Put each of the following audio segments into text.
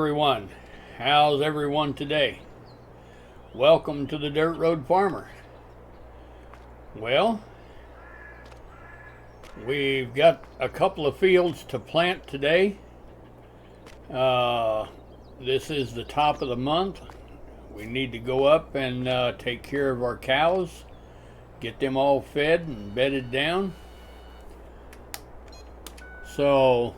everyone. How's everyone today? Welcome to the Dirt Road Farmer. Well, we've got a couple of fields to plant today. This is the top of the month. We need to go up and take care of our cows, get them all fed and bedded down. So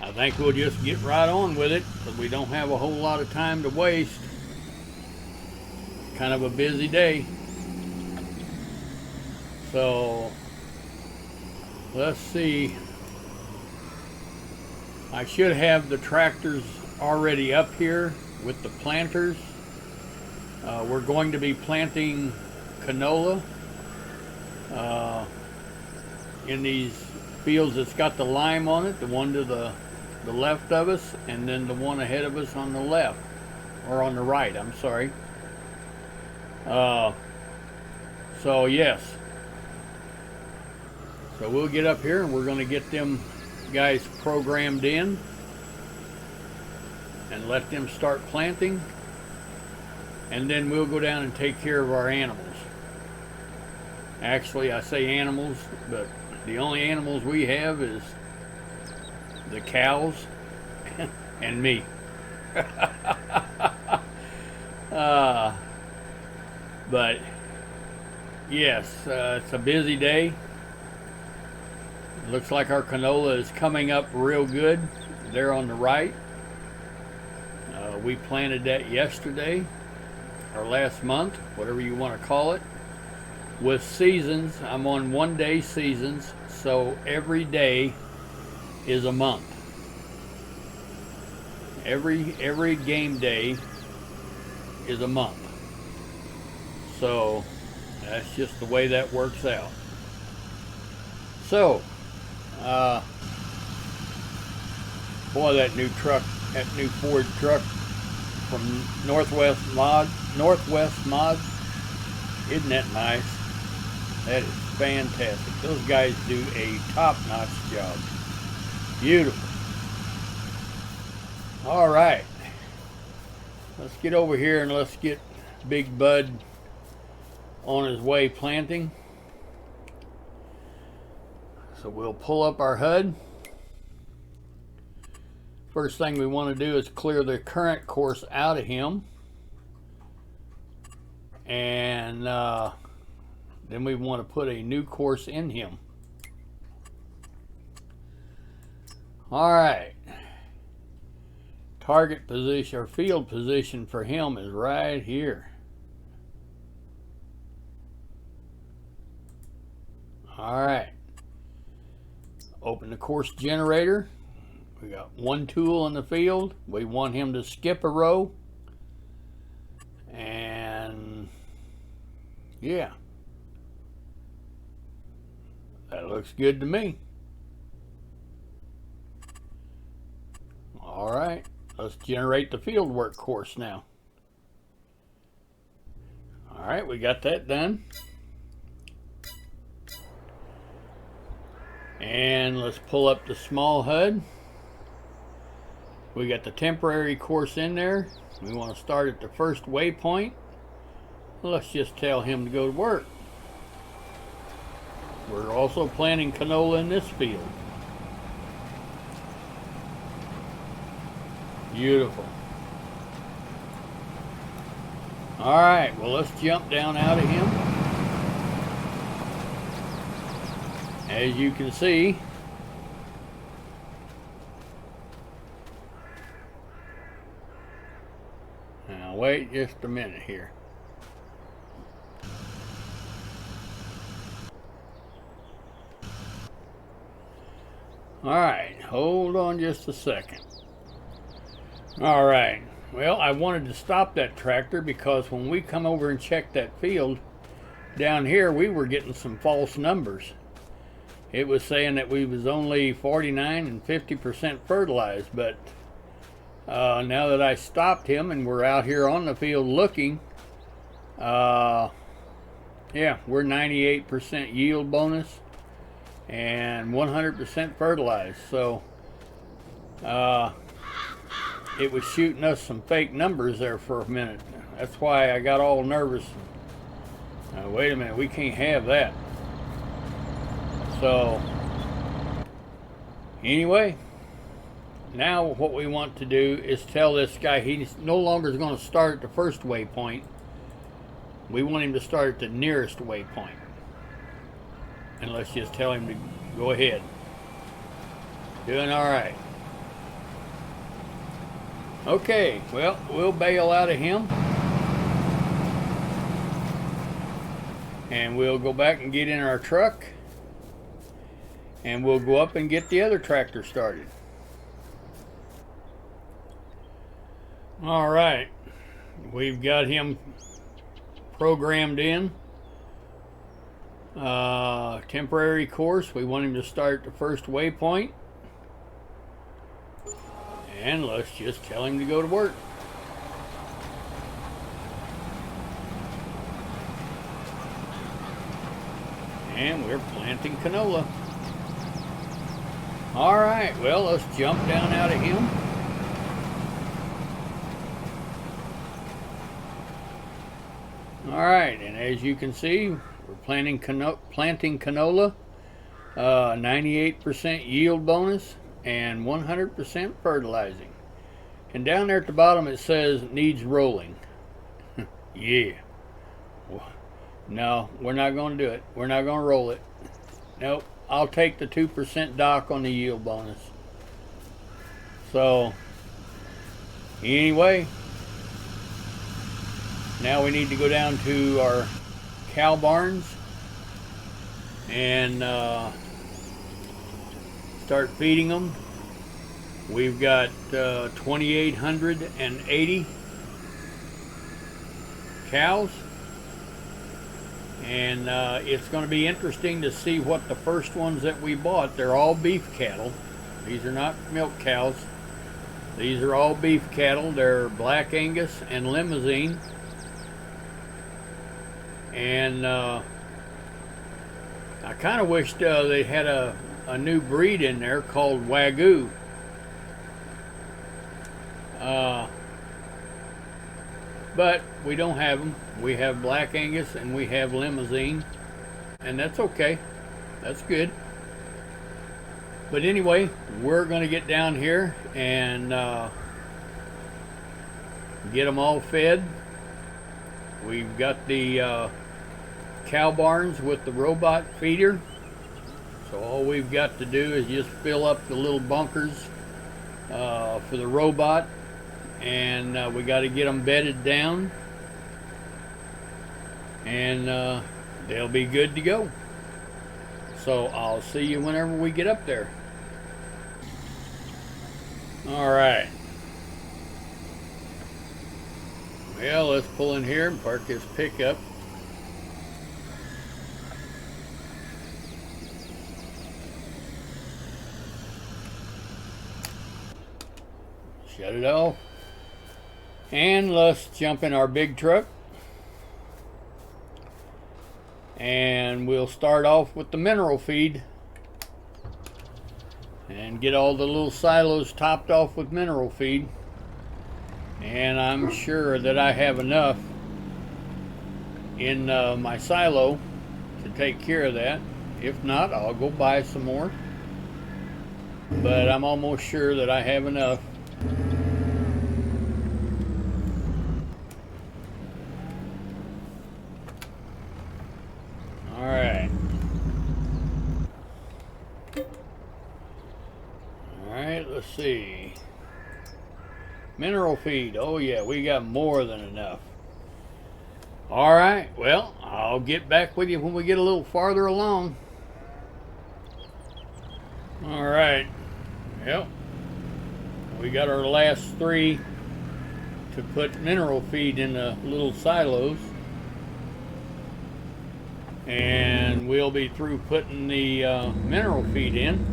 I think we'll just get right on with it because we don't have a whole lot of time to waste. Kind of a busy day. So let's see. I should have the tractors already up here with the planters. We're going to be planting canola in these fields that's got the lime on it, the one to the left of us, and then the one ahead of us on the left, or on the right, I'm sorry. So yes, so we'll get up here and we're going to get them guys programmed in and let them start planting, and then we'll go down and take care of our animals. Actually, I say animals, but the only animals we have is the cows and me. But yes, it's a busy day. Looks like our canola is coming up real good there on the right. We planted that yesterday or last month, whatever you want to call it. With seasons, I'm on 1-day seasons, so every day is a month. Every game day is a month. So that's just the way that works out. So boy, that new Ford truck from Northwest Mods, isn't that nice? That is fantastic. Those guys do a top-notch job. Beautiful. All right, let's get over here and let's get Big Bud on his way planting. So we'll pull up our HUD. First thing we want to do is clear the current course out of him, and then we want to put a new course in him. All right. Target position or field position for him is right here. All right. Open the course generator. We got one tool in the field. We want him to skip a row. And yeah. That looks good to me. All right, let's generate the field work course now. All right, we got that done. And let's pull up the small HUD. We got the temporary course in there. We want to start at the first waypoint. Let's just tell him to go to work. We're also planting canola in this field. Beautiful. All right, well, let's jump down out of him. As you can see, now wait just a minute here. All right, hold on just a second. All right, well, I wanted to stop that tractor because when we come over and check that field down here, we were getting some false numbers. It was saying that we was only 49 and 50% fertilized, but now that I stopped him and we're out here on the field looking, yeah, we're 98% yield bonus and 100% fertilized. So it was shooting us some fake numbers there for a minute. That's why I got all nervous. Now, wait a minute, we can't have that. So, anyway, now what we want to do is tell this guy he's no longer going to start at the first waypoint. We want him to start at the nearest waypoint. And let's just tell him to go ahead. Doing all right. Okay, well, we'll bail out of him. And we'll go back and get in our truck. And we'll go up and get the other tractor started. All right. We've got him programmed in. Temporary course. We want him to start the first waypoint. And let's just tell him to go to work. And we're planting canola. All right, well, let's jump down out of him. All right, and as you can see, we're planting canola, 98% yield bonus and 100% fertilizing. And down there at the bottom it says needs rolling. Yeah. No, we're not going to do it. We're not going to roll it. Nope. I'll take the 2% dock on the yield bonus. So, anyway, now we need to go down to our cow barns and start feeding them. We've got 2,880 cows. And it's going to be interesting to see what the first ones that we bought. They're all beef cattle. These are not milk cows. These are all beef cattle. They're Black Angus and Limousine. And I kind of wished they had a new breed in there called Wagyu. But we don't have them. We have Black Angus and we have Limousine, and that's okay. That's good. But anyway, we're going to get down here and get them all fed. We've got the cow barns with the robot feeder. So all we've got to do is just fill up the little bunkers for the robot. And we got to get them bedded down, and they'll be good to go. So I'll see you whenever we get up there. All right. Well, let's pull in here and park this pickup. Shut it off. And let's jump in our big truck. And we'll start off with the mineral feed. And get all the little silos topped off with mineral feed. And I'm sure that I have enough in my silo to take care of that. If not, I'll go buy some more. But I'm almost sure that I have enough. Alright. Alright, let's see. Mineral feed. Oh yeah, we got more than enough. Alright, well, I'll get back with you when we get a little farther along. Alright. Yep. We got our last 3 to put mineral feed in the little silos. And we'll be through putting the mineral feed in,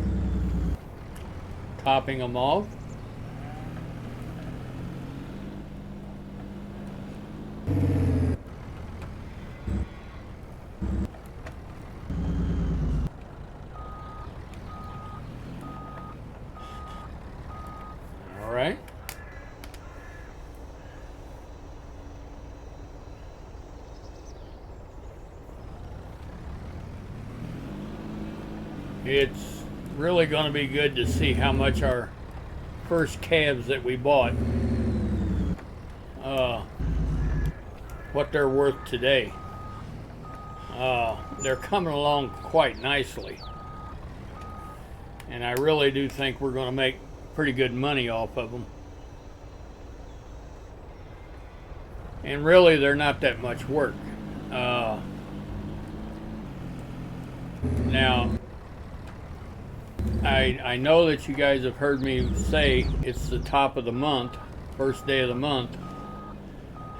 topping them off. All right. it's really going to be good to see how much our first calves that we bought, what they're worth today. They're coming along quite nicely, and I really do think we're going to make pretty good money off of them. And really, they're not that much work. Now, I know that you guys have heard me say it's the top of the month, first day of the month,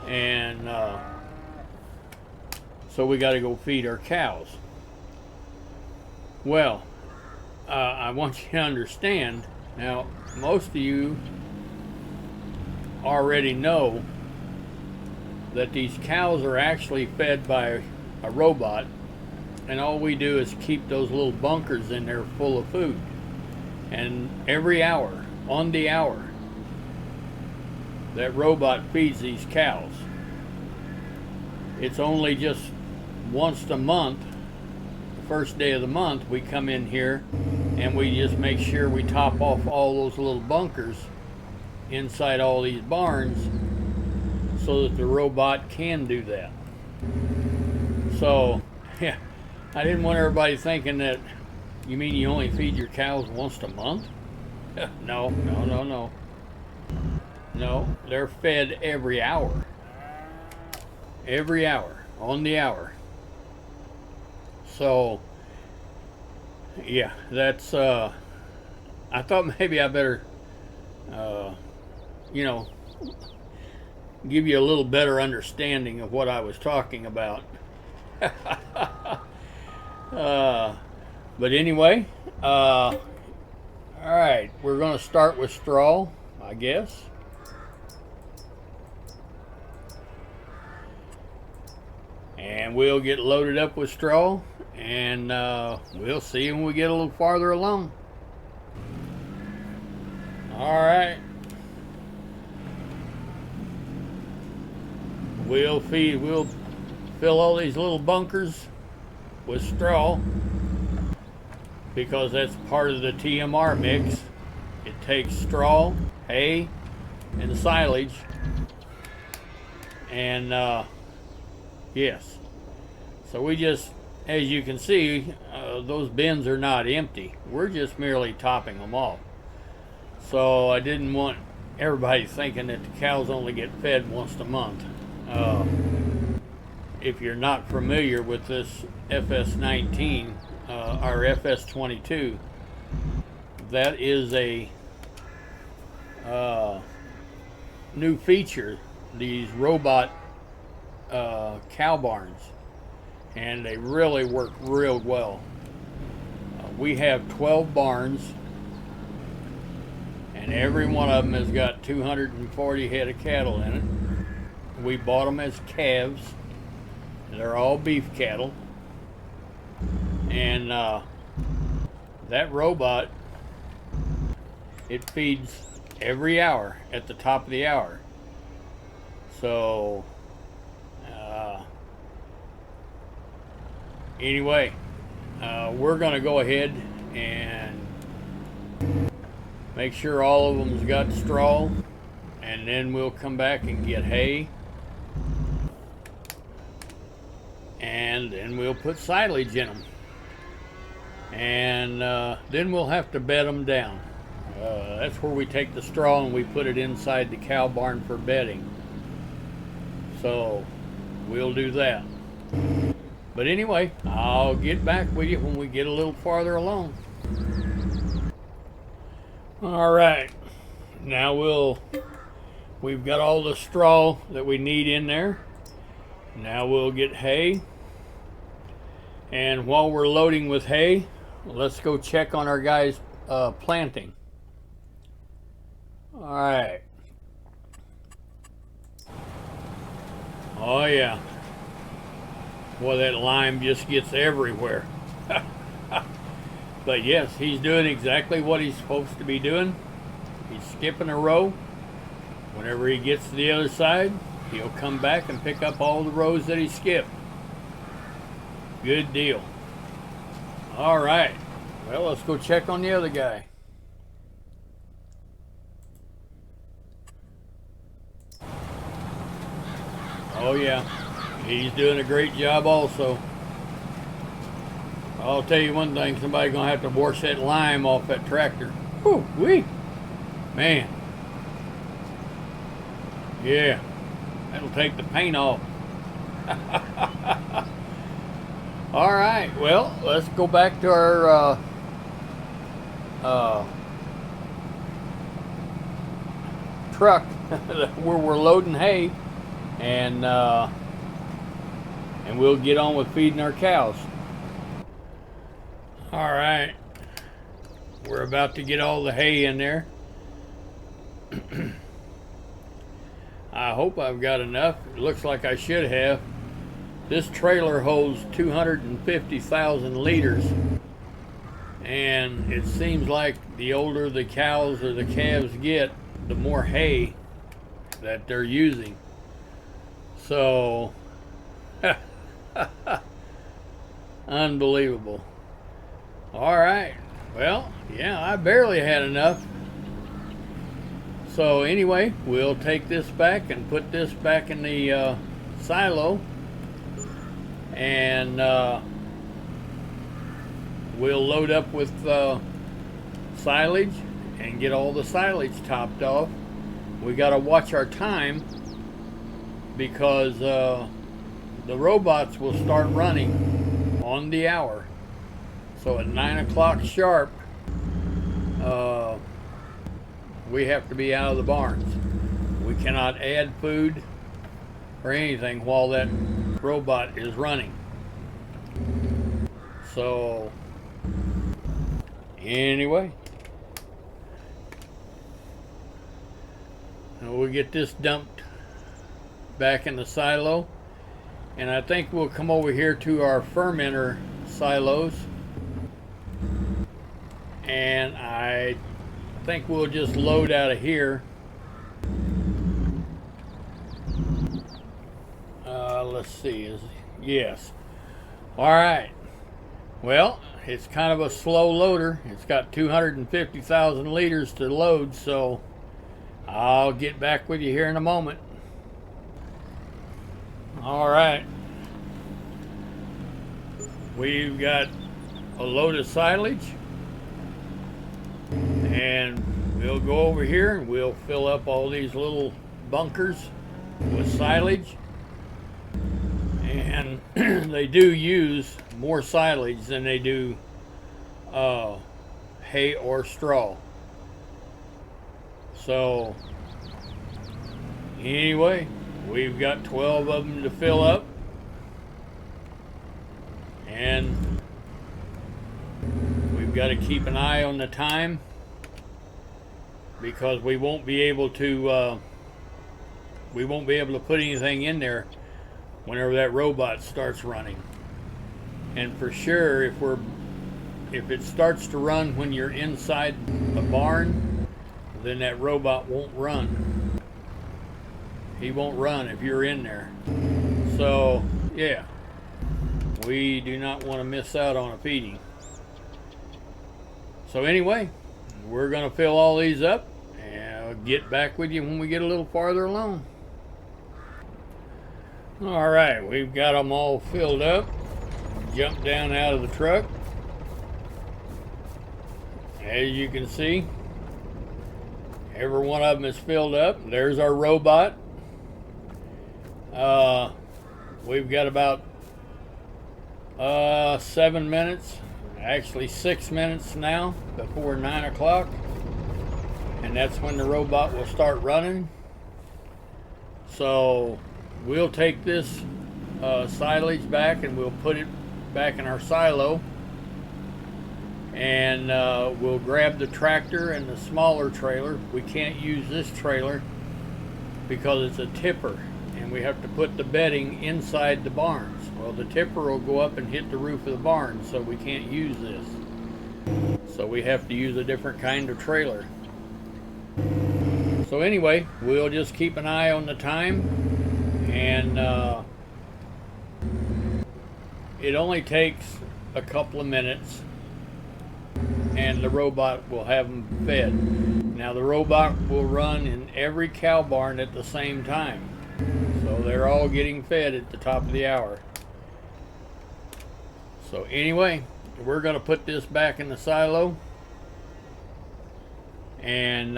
and so we got to go feed our cows. Well, I want you to understand, now most of you already know that these cows are actually fed by a robot, and all we do is keep those little bunkers in there full of food. And every hour, on the hour, that robot feeds these cows. It's only just once a month, the first day of the month, we come in here and we just make sure we top off all those little bunkers inside all these barns so that the robot can do that. So, yeah, I didn't want everybody thinking that, you mean you only feed your cows once a month? No. No, they're fed every hour. Every hour, on the hour. So, yeah, that's, I thought maybe I better, you know, give you a little better understanding of what I was talking about. But anyway, all right, we're going to start with straw, I guess. And we'll get loaded up with straw, and we'll see when we get a little farther along. All right. We'll fill all these little bunkers with straw, because that's part of the TMR mix. It takes straw, hay, and silage. And yes, so we just, as you can see, those bins are not empty. We're just merely topping them off. So I didn't want everybody thinking that the cows only get fed once a month. If you're not familiar with this FS19 or FS22, that is a new feature, these robot cow barns, and they really work real well. We have 12 barns, and every one of them has got 240 head of cattle in it. We bought them as calves. They're all beef cattle, and that robot, it feeds every hour at the top of the hour. So anyway, we're going to go ahead and make sure all of them's got straw, and then we'll come back and get hay. And then we'll put silage in them, and then we'll have to bed them down. That's where we take the straw and we put it inside the cow barn for bedding. So we'll do that. But anyway, I'll get back with you when we get a little farther along. All right, now we've got all the straw that we need in there. Now we'll get hay, and while we're loading with hay, let's go check on our guys planting. All right. Oh yeah. Boy, that lime just gets everywhere. But yes, he's doing exactly what he's supposed to be doing. He's skipping a row. Whenever he gets to the other side, he'll come back and pick up all the rows that he skipped. Good deal. All right. Well, let's go check on the other guy. Oh yeah, he's doing a great job also. I'll tell you one thing, somebody's gonna have to wash that lime off that tractor. Whew, wee. Man. Yeah, that'll take the paint off. All right, well, let's go back to our truck where we're loading hay, and we'll get on with feeding our cows. All right, we're about to get all the hay in there. I hope I've got enough. It looks like I should have. This trailer holds 250,000 liters, and it seems like the older the cows or the calves get, the more hay that they're using. So, unbelievable. All right, well, yeah, I barely had enough. So anyway, we'll take this back and put this back in the silo, and we'll load up with silage and get all the silage topped off. We got to watch our time, because the robots will start running on the hour. So at 9 o'clock sharp, we have to be out of the barns. We cannot add food or anything while that robot is running. So anyway, we'll get this dumped back in the silo, and I think we'll come over here to our fermenter silos, and I think we'll just load out of here. Let's see, yes. All right, well, it's kind of a slow loader. It's got 250,000 liters to load, so I'll get back with you here in a moment. All right, we've got a load of silage, and we'll go over here and we'll fill up all these little bunkers with silage. And they do use more silage than they do hay or straw. So anyway, we've got 12 of them to fill up, and we've got to keep an eye on the time, because we won't be able to put anything in there whenever that robot starts running. And for sure, if it starts to run when you're inside a barn, then that robot won't run. He won't run if you're in there. So yeah, we do not want to miss out on a feeding. So anyway, we're going to fill all these up, and I'll get back with you when we get a little farther along. All right, we've got them all filled up. Jump down out of the truck. As you can see, every one of them is filled up. There's our robot. We've got about 7 minutes, actually 6 minutes now before 9 o'clock, and that's when the robot will start running. So we'll take this silage back and we'll put it back in our silo, and we'll grab the tractor and the smaller trailer. We can't use this trailer because it's a tipper, and we have to put the bedding inside the barns. Well, the tipper will go up and hit the roof of the barn, so we can't use this. So we have to use a different kind of trailer. So anyway, we'll just keep an eye on the time, and it only takes a couple of minutes and the robot will have them fed. Now the robot will run in every cow barn at the same time, so they're all getting fed at the top of the hour. So anyway, we're going to put this back in the silo, and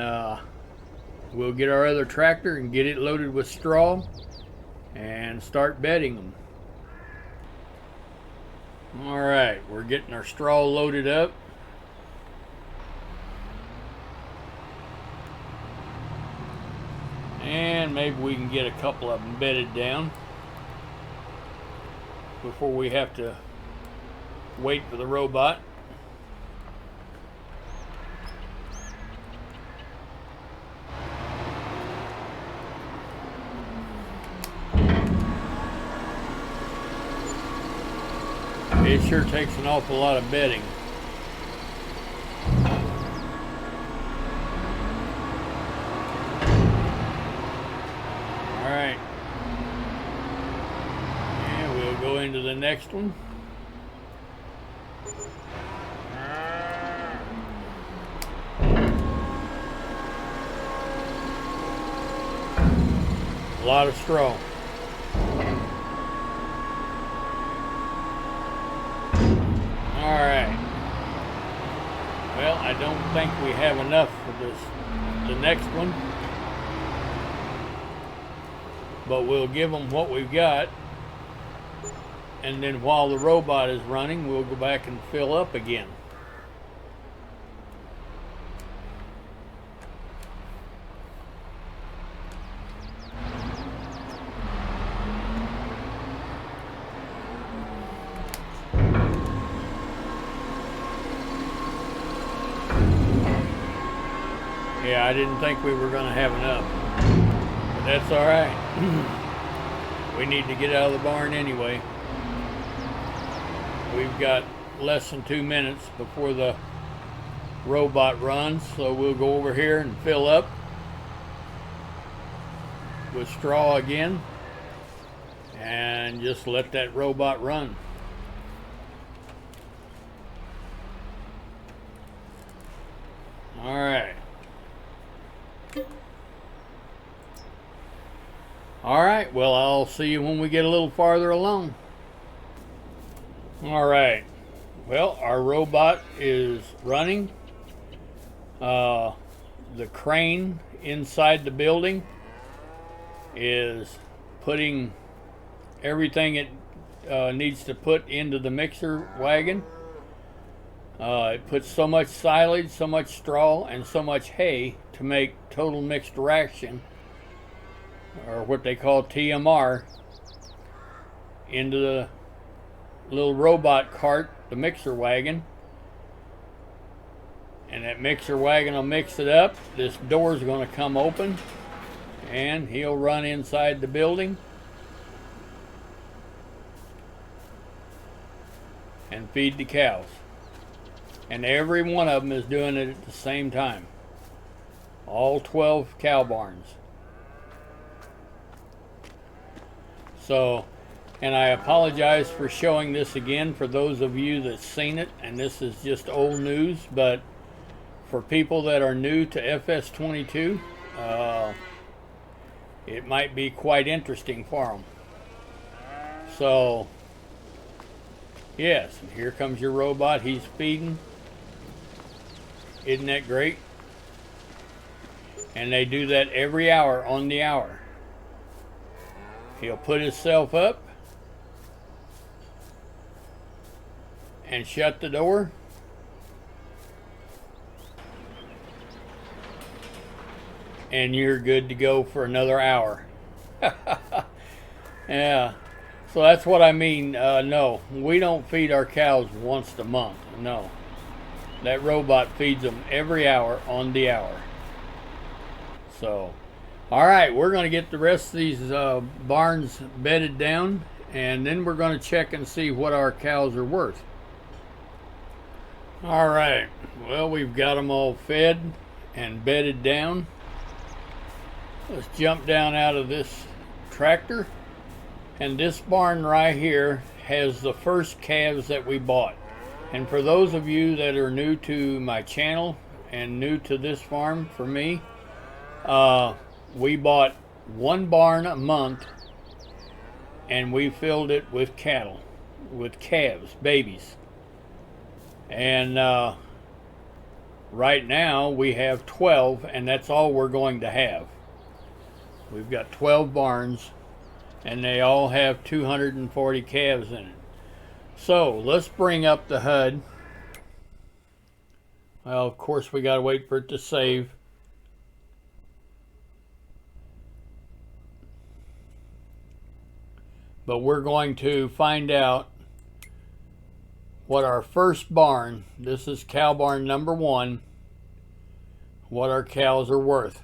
we'll get our other tractor and get it loaded with straw and start bedding them. All right, we're getting our straw loaded up. And maybe we can get a couple of them bedded down before we have to wait for the robot. It sure takes an awful lot of bedding. All right. And we'll go into the next one. A lot of straw. Alright. Well, I don't think we have enough for the next one. But we'll give them what we've got. And then while the robot is running, we'll go back and fill up again. Yeah, I didn't think we were going to have enough, but that's all right. We need to get out of the barn anyway. We've got less than 2 minutes before the robot runs, so we'll go over here and fill up with straw again and just let that robot run. All right. All right, well, I'll see you when we get a little farther along. All right, well, our robot is running. The crane inside the building is putting everything it needs to put into the mixer wagon. It puts so much silage, so much straw, and so much hay to make total mixed ration, or what they call TMR, into the little robot cart, the mixer wagon. And that mixer wagon will mix it up. This door is going to come open and he'll run inside the building and feed the cows. And every one of them is doing it at the same time. All 12 cow barns. So, and I apologize for showing this again for those of you that's seen it, and this is just old news, but for people that are new to FS22, it might be quite interesting for them. So, yes, and here comes your robot. He's feeding. Isn't that great? And they do that every hour on the hour. He'll put himself up and shut the door. And you're good to go for another hour. Yeah. So that's what I mean. No, we don't feed our cows once a month. No. That robot feeds them every hour on the hour. So, all right, we're going to get the rest of these barns bedded down, and then we're going to check and see what our cows are worth. All right, well, we've got them all fed and bedded down. Let's jump down out of this tractor. And this barn right here has the first calves that we bought. And for those of you that are new to my channel and new to this farm, for me, we bought one barn a month and we filled it with cattle, with calves, babies. And right now we have 12, and that's all we're going to have. We've got 12 barns and they all have 240 calves in it. So let's bring up the HUD. Well, of course we gotta wait for it to save. But we're going to find out what our first barn, this is cow barn number 1, what our cows are worth.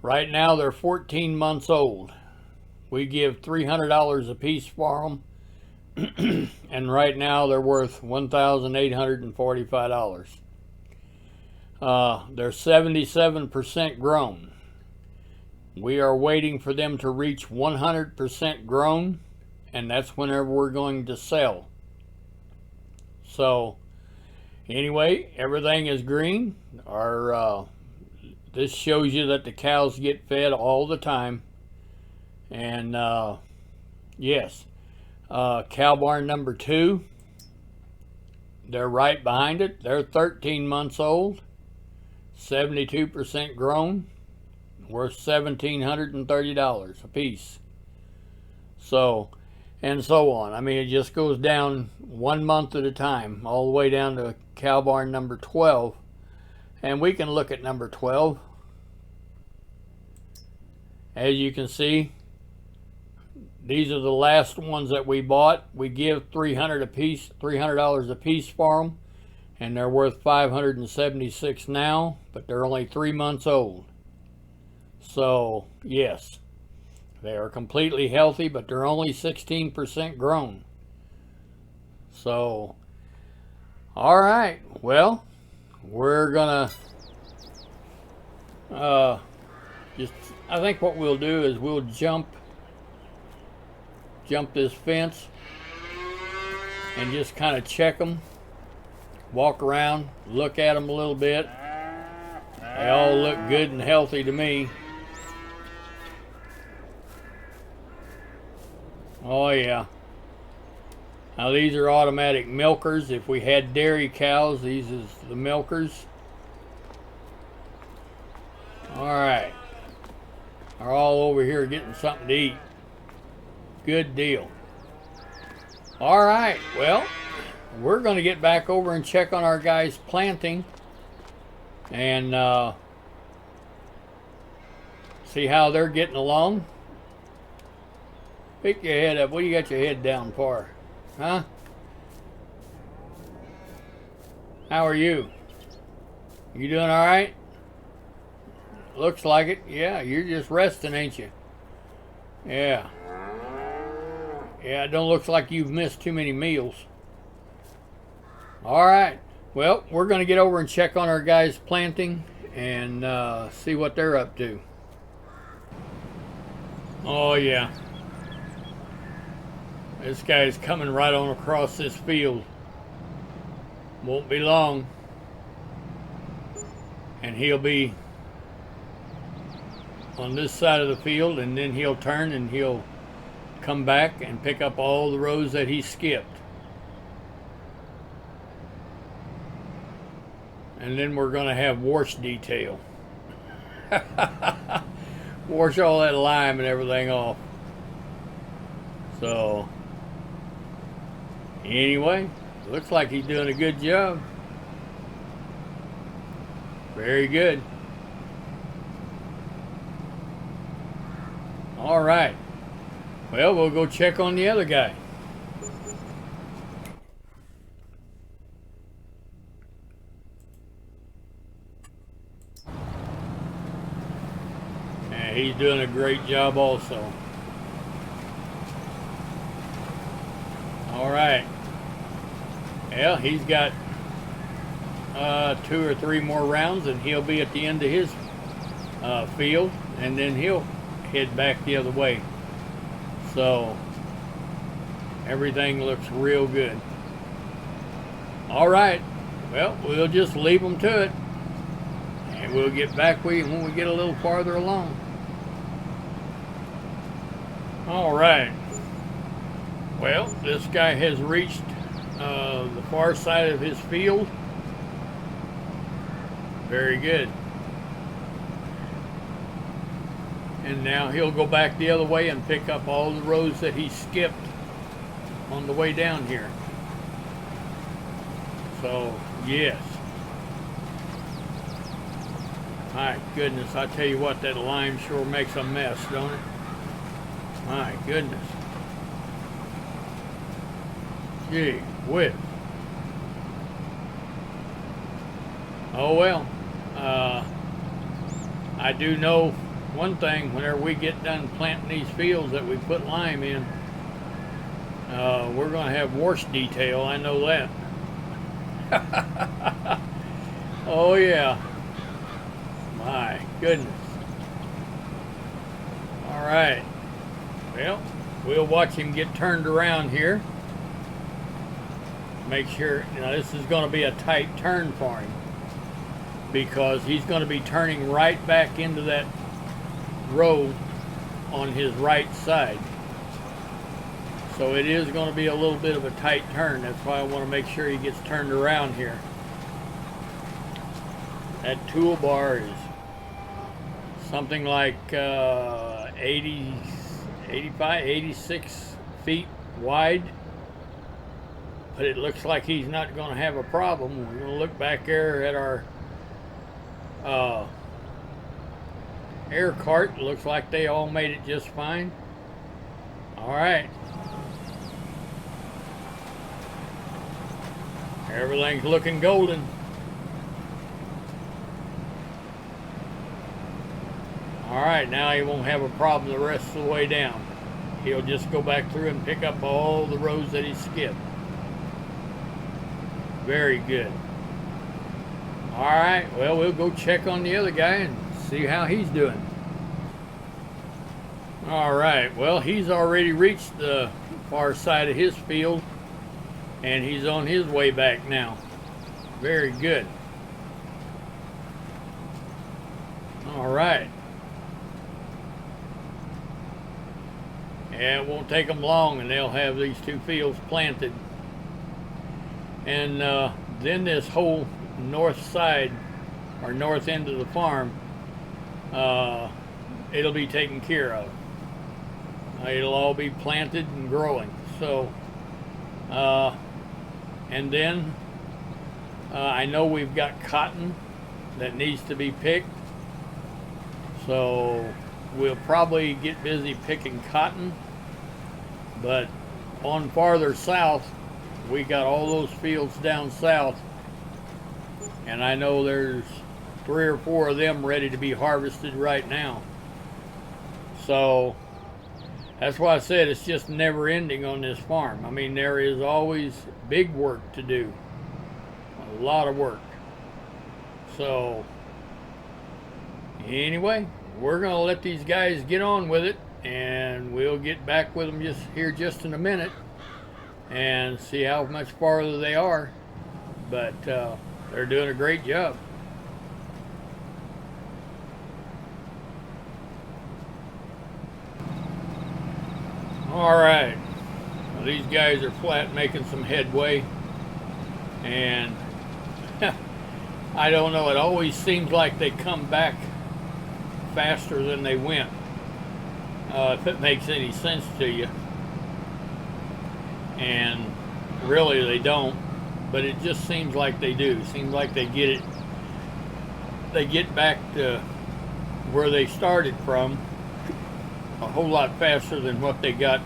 Right now they're 14 months old. We give $300 a piece for them. And right now they're worth $1,845. They're 77% grown. We are waiting for them to reach 100% grown, and that's whenever we're going to sell. So anyway, everything is green. This shows you that the cows get fed all the time. And yes, cow barn number 2, they're right behind it. They're 13 months old, 72% grown, worth $1,730 a piece. So, and so on. I mean, it just goes down 1 month at a time, all the way down to cow barn number 12. And we can look at number 12. As you can see, these are the last ones that we bought. We give $300 a piece for them, and they're worth $576 now, but they're only 3 months old. So yes, they are completely healthy, but they're only 16% grown. So, all right, well, we're gonna I think what we'll do is we'll jump this fence and just kind of check them, walk around, look at them a little bit. They all look good and healthy to me. Oh yeah. Now these are automatic milkers. If we had dairy cows, these is the milkers. All right. They're all over here getting something to eat. Good deal. All right, well, we're going to get back over and check on our guys planting and see how they're getting along. Pick your head up. What do you got your head down for? Huh? How are you? You doing all right? Looks like it. Yeah, you're just resting, ain't you? Yeah. Yeah, it don't look like you've missed too many meals. All right. Well, we're going to get over and check on our guys planting and see what they're up to. Oh, yeah. This guy's coming right on across this field. Won't be long. And he'll be on this side of the field, and then he'll turn and he'll come back and pick up all the rows that he skipped. And then we're going to have wash detail. Wash all that lime and everything off. So anyway, looks like he's doing a good job. Very good. All right. Well, we'll go check on the other guy. And he's doing a great job also. All right. Yeah, he's got 2 or 3 more rounds and he'll be at the end of his field, and then he'll head back the other way. So everything looks real good. All right. Well, we'll just leave them to it. And we'll get back with you when we get a little farther along. All right. Well, this guy has reached the far side of his field. Very good. And now he'll go back the other way and pick up all the rows that he skipped on the way down here. So, yes. My goodness, I tell you what, that lime sure makes a mess, don't it? My goodness. Gee whiz. Oh well. I do know one thing, whenever we get done planting these fields that we put lime in, we're going to have wash detail, I know that. Oh yeah. My goodness. All right. Well, we'll watch him get turned around here. Make sure, this is going to be a tight turn for him, because he's going to be turning right back into that row on his right side. So it is going to be a little bit of a tight turn. That's why I want to make sure he gets turned around here. That toolbar is something like 80, 85, 86 feet wide. But it looks like he's not going to have a problem. We're going to look back there at our air cart. Looks like they all made it just fine. All right. Everything's looking golden. All right, now he won't have a problem the rest of the way down. He'll just go back through and pick up all the rows that he skipped. Very good. All right, well, we'll go check on the other guy and see how he's doing. All right, well, he's already reached the far side of his field, and he's on his way back now. Very good. All right. Yeah, it won't take them long, and they'll have these two fields planted. And then this whole north side, or north end of the farm, it'll be taken care of. It'll all be planted and growing. So, and then I know we've got cotton that needs to be picked. So we'll probably get busy picking cotton. But on farther south, we got all those fields down south, and I know there's 3 or 4 of them ready to be harvested right now. So that's why I said it's just never ending on this farm. I mean, there is always big work to do, a lot of work. So anyway, we're gonna let these guys get on with it, and we'll get back with them just in a minute and see how much farther they are. But they're doing a great job. All right, well, these guys are flat making some headway, and I don't know, it always seems like they come back faster than they went, if it makes any sense to you. And really they don't, but it just seems like they do. It seems like they get back to where they started from a whole lot faster than what they got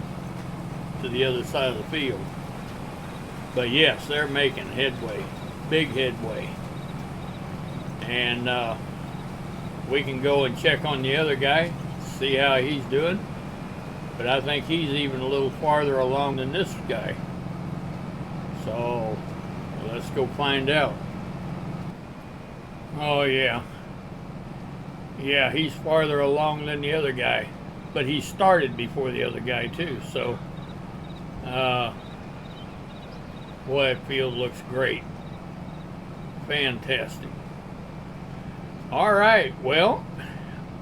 to the other side of the field. But yes, they're making headway, big headway. And we can go and check on the other guy, see how he's doing. But I think he's even a little farther along than this guy. So let's go find out. Oh yeah. Yeah, he's farther along than the other guy. But he started before the other guy too. So boy, that field looks great. Fantastic. All right, well,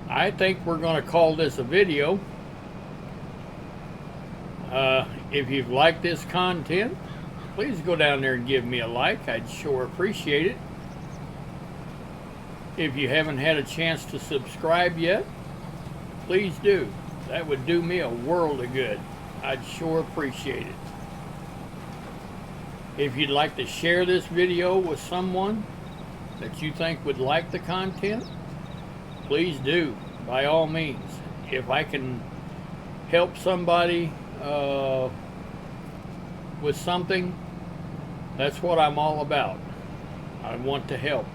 I think we're going to call this a video. If you've liked this content, please go down there and give me a like. I'd sure appreciate it. If you haven't had a chance to subscribe yet, please do. That would do me a world of good. I'd sure appreciate it. If you'd like to share this video with someone that you think would like the content, please do, by all means. If I can help somebody with something, that's what I'm all about. I want to help.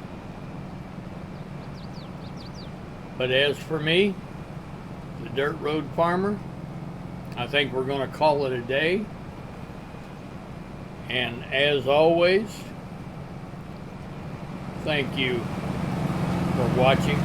But as for me, the Dirt Road Farmer, I think we're going to call it a day. And as always, thank you for watching.